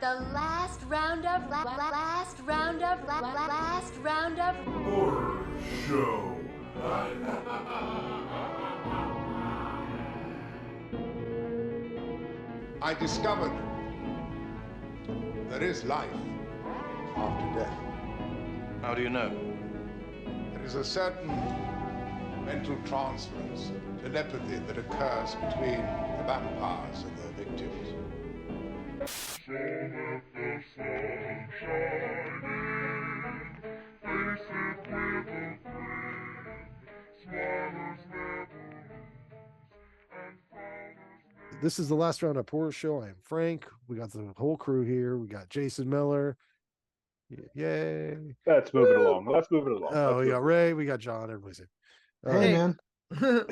The last round of horror show. I discovered there is life after death. How do you know? There is a certain mental transference, telepathy that occurs between the vampires and their victims. So let the sun shine in, face it with a grin, smilers never lose, and frowners never... This is the last round of Horror Show. I am Frank. We got the whole crew here. We got Jason Miller. Yay. Let's move it along. Oh, we got Ray. We got John. Everybody's here. Hey, man. There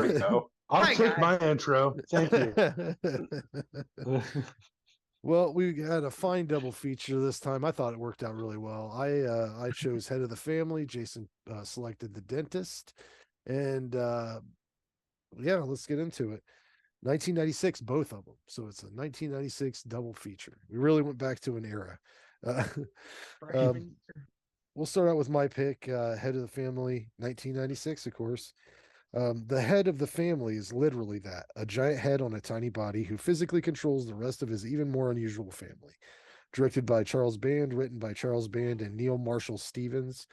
we go. I'll Hi, take guys. my intro. Thank you. Well, we had a fine double feature this time. I thought it worked out really well. I chose Head of the Family. Jason selected The Dentist. And yeah, let's get into it. 1996, both of them. So it's a 1996 double feature. We really went back to an era. We'll start out with my pick, Head of the Family, 1996, of course. The head of the family is literally that, a giant head on a tiny body who physically controls the rest of his even more unusual family. Directed by Charles Band, written by Charles Band and Neil Marshall Stevens,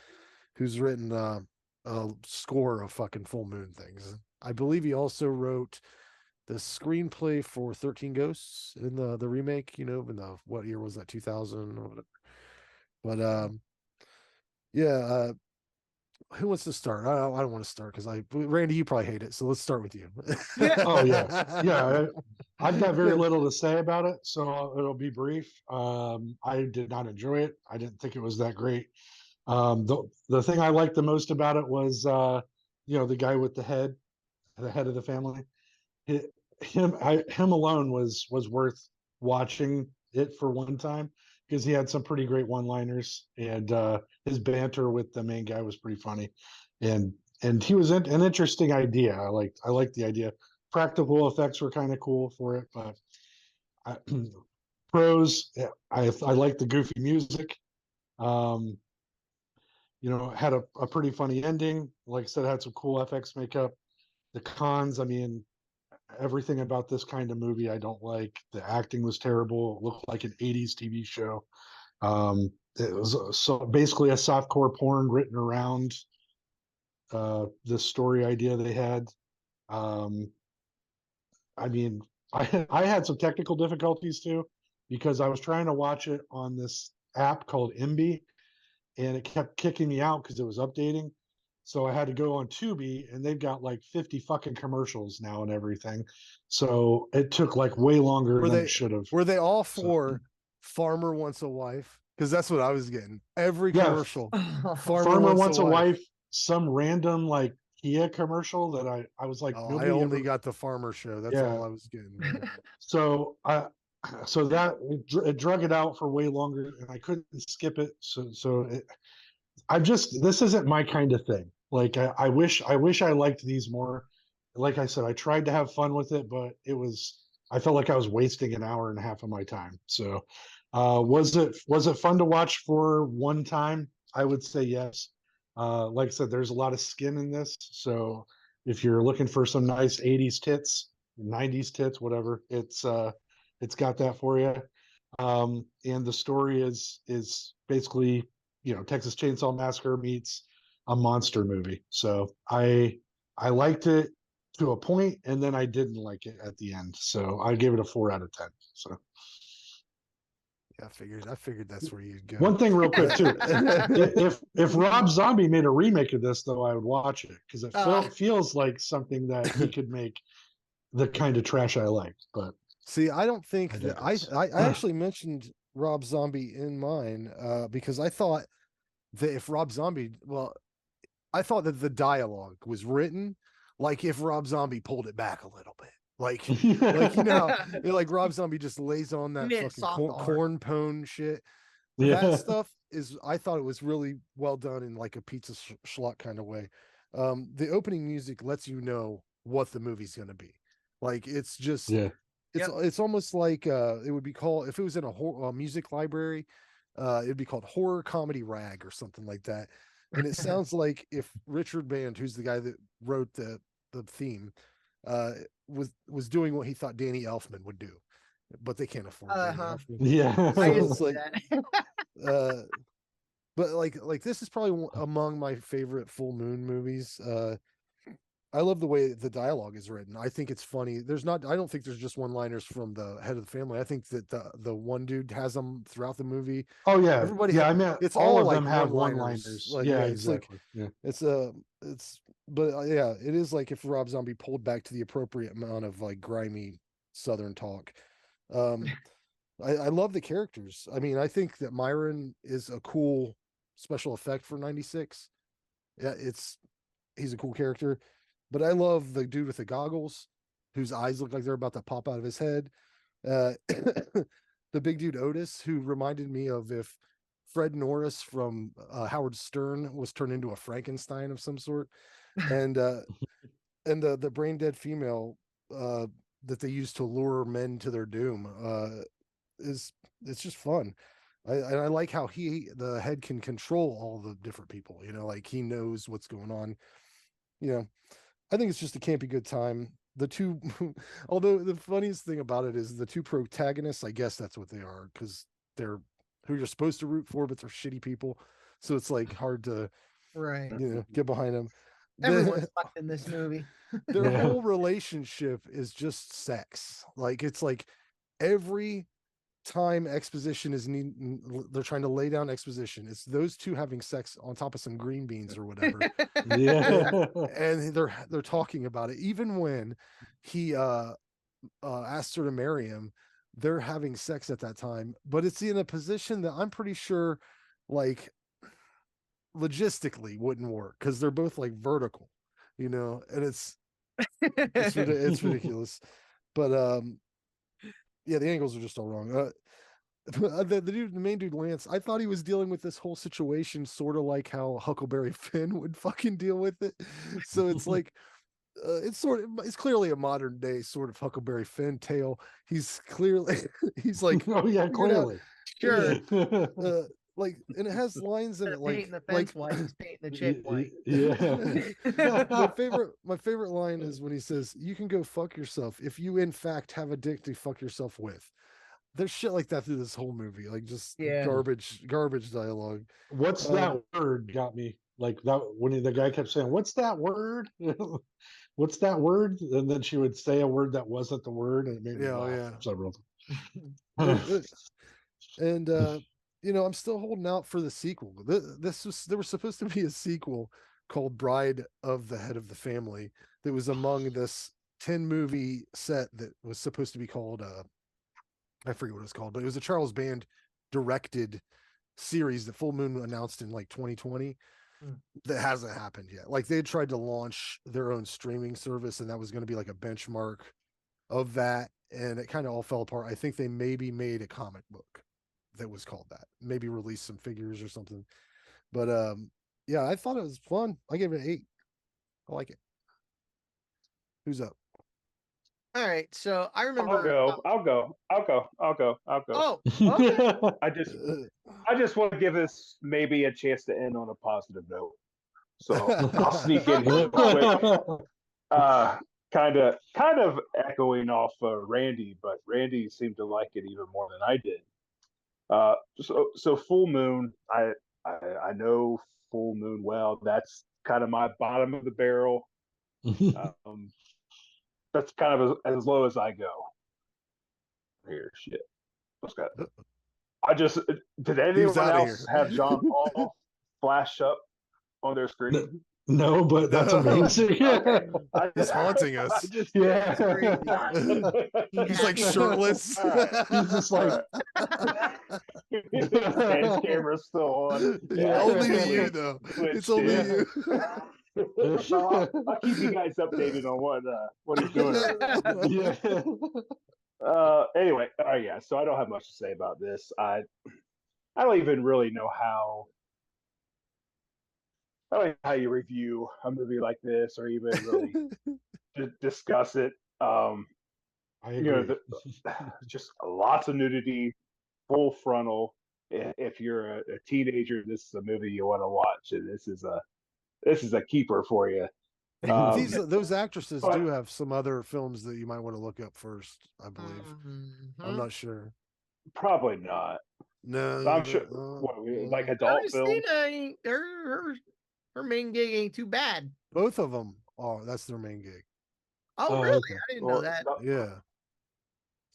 who's written a score of fucking Full Moon things. I believe he also wrote the screenplay for 13 Ghosts in the remake, in the, what year was that, 2000 or whatever. But yeah, who wants to start? I don't want to start because Randy, you probably hate it, so let's start with you. Oh yeah. I've got very little to say about it, so it'll be brief. I did not enjoy it. I didn't think it was that great. The thing I liked the most about it was the guy with the head of the family. Him alone was worth watching it for one time, because he had some pretty great one-liners, and his banter with the main guy was pretty funny, and he was an interesting idea. I liked the idea. Practical effects were kind of cool for it, but pros, I liked the goofy music. Had a pretty funny ending. Like I said, it had some cool FX makeup. The cons, I mean, everything about this kind of movie I don't like. The acting was terrible. It looked like an 80s TV show. It was so basically a softcore porn written around the story idea they had. I mean, I had some technical difficulties too, because I was trying to watch it on this app called Imbi, and it kept kicking me out because it was updating. So I had to go on Tubi, and they've got like 50 fucking commercials now and everything. So it took like way longer than it should have. Were they all for Farmer Wants a Wife? Because that's what I was getting. Every commercial. Farmer Wants a Wife, some random like Kia commercial that I was like, I only got the Farmer Show. That's all I was getting. So that it drug it out for way longer, and I couldn't skip it. This isn't my kind of thing. Like I wish I liked these more. Like I said, I tried to have fun with it, but I felt like I was wasting an hour and a half of my time. So was it fun to watch for one time? I would say yes. Like I said, there's a lot of skin in this. So if you're looking for some nice 80s tits, 90s tits, whatever, it's got that for you. And the story is basically, Texas Chainsaw Massacre meets a monster movie. So I liked it to a point, and then I didn't like it at the end. So I gave it a 4 out of 10. So yeah, I figured that's where you'd go. One thing real quick too. if Rob Zombie made a remake of this, though, I would watch it, because it feels like something that he could make the kind of trash I like. But see, I don't think that I actually mentioned Rob Zombie in mine because I thought that if Rob Zombie, I thought that the dialogue was written like if Rob Zombie pulled it back a little bit. Like like Rob Zombie just lays on that fucking corn pone shit. That stuff I thought it was really well done in like a pizza schlock kind of way. The opening music lets you know what the movie's going to be. Like, it's just it's almost like it would be called, if it was in a music library, it'd be called horror comedy rag or something like that. And it sounds like if Richard Band, who's the guy that wrote the theme, uh, was doing what he thought Danny Elfman would do, but they can't afford Danny Elfman. Yeah. So I it's see like, that. but like this is probably among my favorite full moon movies. I love the way the dialogue is written. I think it's funny. I don't think there's just one liners from the head of the family. I think that the one dude has them throughout the movie. Oh yeah. Everybody Yeah, I meant it's all all of like them have one-liners. one-liners. Like, yeah, it's like exactly. Yeah. it's but yeah, it is like if Rob Zombie pulled back to the appropriate amount of like grimy Southern talk. Um, I love the characters. I mean, I think that Myron is a cool special effect for '96. Yeah, he's a cool character, but I love the dude with the goggles, whose eyes look like they're about to pop out of his head. The big dude Otis, who reminded me of if Fred Norris from Howard Stern was turned into a Frankenstein of some sort, and the brain dead female that they use to lure men to their doom is it's just fun. I like how the head can control all the different people. Like he knows what's going on. I think it's just a campy good time. The two, although the funniest thing about it is the two protagonists. I guess that's what they are, because they're who you're supposed to root for, but they're shitty people. So it's like hard to Right. get behind them. Everyone's fucked in this movie. Their Yeah. whole relationship is just sex. Like it's like every time exposition is they're trying to lay down exposition, it's those two having sex on top of some green beans or whatever. Yeah. And they're talking about it. Even when he asked her to marry him, they're having sex at that time, but it's in a position that I'm pretty sure like logistically wouldn't work, because they're both like vertical, and it's ridiculous. But yeah, the angles are just all wrong. The main dude Lance, I thought he was dealing with this whole situation sort of like how Huckleberry Finn would fucking deal with it. So it's like it's clearly a modern day sort of Huckleberry Finn tale. He's like, Oh yeah, clearly. Sure. like, and it has lines in Instead it of like painting the fence white, he's painting the chick white. Yeah. my favorite line is when he says, "You can go fuck yourself if you in fact have a dick to fuck yourself with." There's shit like that through this whole movie, like just Yeah. garbage dialogue. What's that word got me? Like that when the guy kept saying, "What's that word?" What's that word? And then she would say a word that wasn't the word, and it made me laugh several times. And I'm still holding out for the sequel. There was supposed to be a sequel called Bride of the Head of the Family that was among this 10 movie set that was supposed to be called I forget what it was called, but it was a Charles Band directed series that Full Moon announced in like 2020. That hasn't happened yet. Like they had tried to launch their own streaming service, and that was going to be like a benchmark of that, and it kind of all fell apart. I think they maybe made a comic book that was called that, maybe released some figures or something. But yeah, I thought it was fun. I gave it an 8. I like it. Who's up? All right, so I remember. I'll go. Oh, okay. I just want to give this maybe a chance to end on a positive note. So I'll sneak in here real quick. Kind of echoing off Randy, but Randy seemed to like it even more than I did. So Full Moon, I know Full Moon well. That's kind of my bottom of the barrel. That's kind of as low as I go. Here, shit. Did anyone else have John Paul flash up on their screen? No, but that's amazing. Okay. He's haunting us. Yeah. He's like shirtless. He's just like and camera's still on. Yeah, only to you though. It's only you. So I'll keep you guys updated on what he's doing. Anyway, yeah. So I don't have much to say about this. I don't even really know how. I don't know how you review a movie like this, or even really discuss it. I agree. Just lots of nudity, full frontal. If you're a teenager, this is a movie you want to watch, and this is a keeper for you. Those actresses but- do have some other films that you might want to look up first, I believe. Mm-hmm. I'm not sure. Probably not. No, I'm sure. Like adult films. Christina, her main gig ain't too bad. both of them. Oh, that's their main gig. Oh, Oh, really? okay. I didn't know that. Yeah.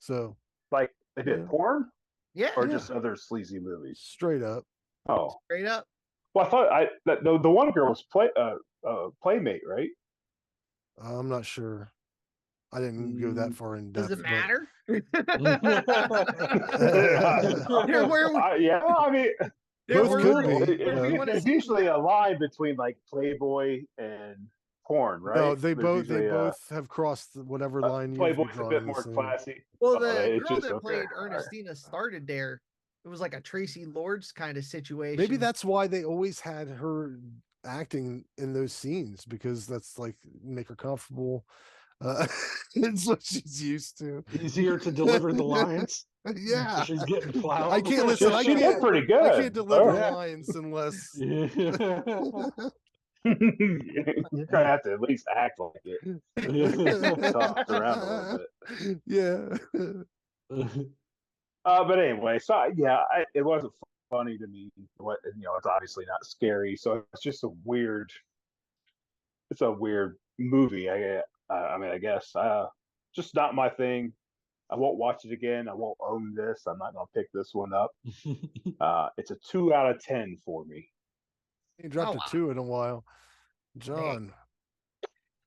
So Like they did Yeah. porn Yeah, or just other sleazy movies. straight up. Oh, straight up. well, I thought that the one girl was Playmate, right? I'm not sure. I didn't go that far in depth. Does it but- matter? Yeah, I mean, Both could be. It's usually a line between like Playboy and porn, right? No, they There's both usually have crossed whatever line you've Playboy's a drawn bit in the more sand. classy. Well, Oh, the it's girl just that okay. played Ernestina started there. It was like a Tracy Lords kind of situation. Maybe that's why they always had her acting in those scenes, because that's like make her comfortable. It's what she's used to. Easier to deliver the lines. Yeah. So she's getting plowed. I can't listen. She did pretty good. I can't deliver Yeah. lines unless. Yeah. You're gonna have to at least act like it. Tossed around a little bit. Yeah. But anyway, so yeah, it wasn't funny to me. It's obviously not scary, so it's just a weird. It's a weird movie. I mean, I guess just not my thing. I won't watch it again. I won't own this. I'm not gonna pick this one up. It's a 2 out of 10 for me. He dropped a 2 in a while. John,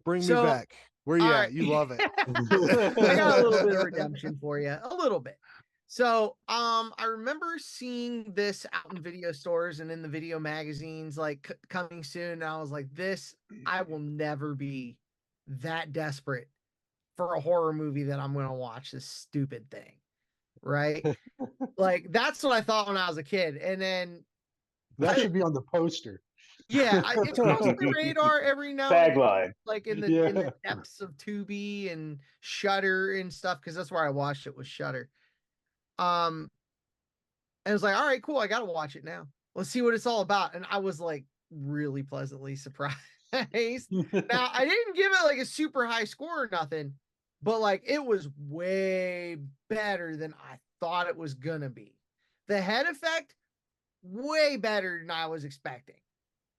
bring me So, back. Where you all at? right. You love it. I got a little bit of redemption for you, a little bit. So, I remember seeing this out in video stores and in the video magazines, like coming soon. And I was like, I will never be that desperate for a horror movie that I'm going to watch this stupid thing. Right. Like, that's what I thought when I was a kid. And then that should be on the poster. Yeah, it's crossed the radar every now and then, Tagline. like in the depths of Tubi and Shudder and stuff, because that's where I watched it, was Shudder. And I was like, all right, cool, I gotta watch it now. Let's see what it's all about. And I was like really pleasantly surprised. Now, I didn't give it like a super high score or nothing, but like it was way better than I thought it was gonna be. The head effect, way better than I was expecting.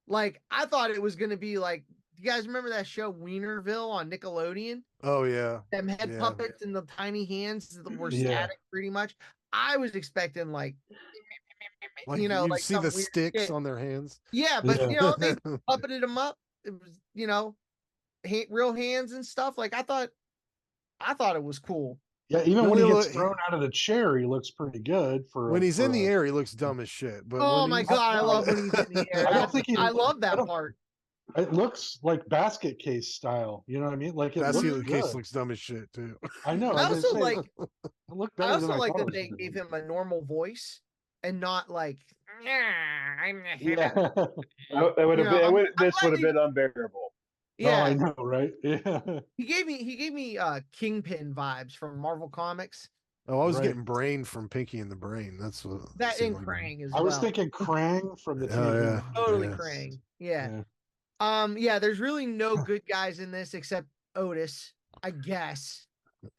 Like, I thought it was going to be like, you guys remember that show Wienerville on Nickelodeon? Oh, yeah. Them head puppets and the tiny hands that were static pretty much. I was expecting like you like see the sticks shit on their hands. Yeah, but they puppeted them up. It was, real hands and stuff. Like, I thought it was cool. Yeah, even when he gets thrown out of the chair, he looks pretty good. When he's in the air, he looks dumb as shit. But oh my god, I love when he's in the air. I love that part. It looks like basket case style. You know what I mean? Like basket case looks dumb as shit too. I know. I also like. I also like that they gave him a normal voice and not like. I'm the hero. It would have been. This would have been unbearable. Yeah, I know, right? Yeah. He gave me Kingpin vibes from Marvel Comics. Oh, I was getting Brain from Pinky and the Brain. That's what that and Krang as well. I was thinking Krang from the TV. Totally Krang. Yeah. There's really no good guys in this except Otis, I guess.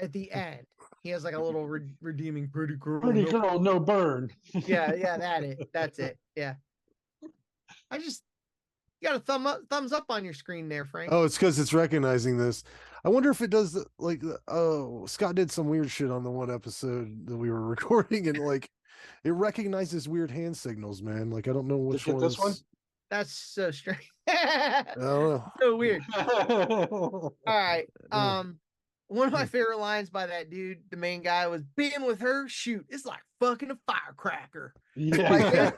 At the end, he has like a little redeeming pretty girl, no burn. Yeah, that's it. Yeah. You got a thumbs up on your screen there, Frank. Oh, it's because it's recognizing this. I wonder if it does Scott did some weird shit on the one episode that we were recording, and like it recognizes weird hand signals, man. Like I don't know which one. This one? That's so strange. I don't know. So weird. All right. One of my favorite lines by that dude, the main guy, was being with her, shoot, it's like fucking a firecracker. Yeah.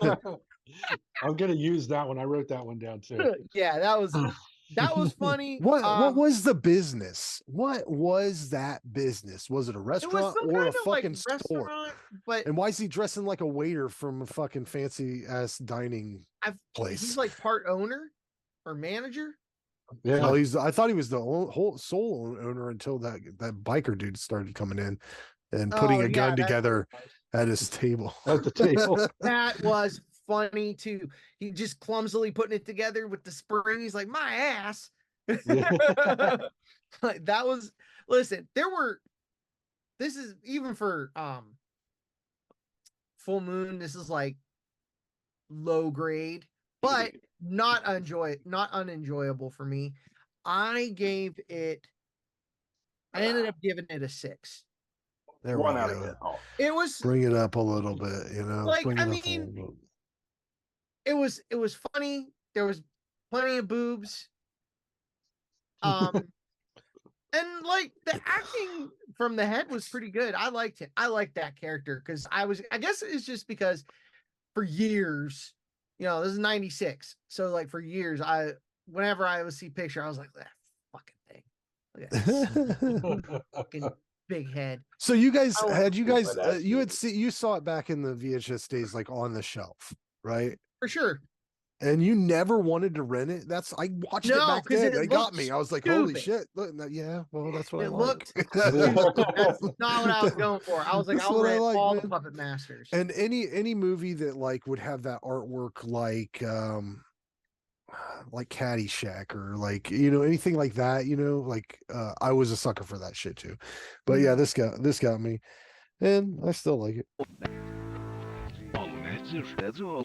I'm gonna use that one. I wrote that one down too. Yeah, that was funny. What was the business? What was that business? Was it a restaurant or a fucking store? But and why is he dressing like a waiter from a fucking fancy ass dining place? He's like part owner or manager. Yeah. Well, I thought he was the whole sole owner until that biker dude started coming in and putting Oh, a gun yeah, that's together what it was. at his table. At the table. That was funny too. He just clumsily putting it together with the spring. He's like, my ass. Yeah. Like that was, listen, this is even for Full Moon, this is like low grade, but not unenjoyable for me. I ended up giving it a 6. There 1 we out of go. 10. Oh. It was Bring it up a little bit, like, Bring I it up a mean, little bit. it was funny. There was plenty of boobs. And like the acting from the head was pretty good. I liked it. I liked that character because I guess it's just because for years, this is 96. So like for years, whenever I would see picture, I was like, that fucking thing. Look at this fucking big head. So you guys Oh, you saw it back in the VHS days, like on the shelf, right? For sure. And you never wanted to rent it. I watched it No, back 'cause then. it It got looked me. I was like, holy stupid. shit. Look, yeah, well, that's what I It like. looked stupid. That's not what I was going for. I was like, That's I'll what I rent like, all man. the Puppet Masters. And any movie that like would have that artwork like Caddyshack or like anything like that, like I was a sucker for that shit too. But yeah, this got me. And I still like it.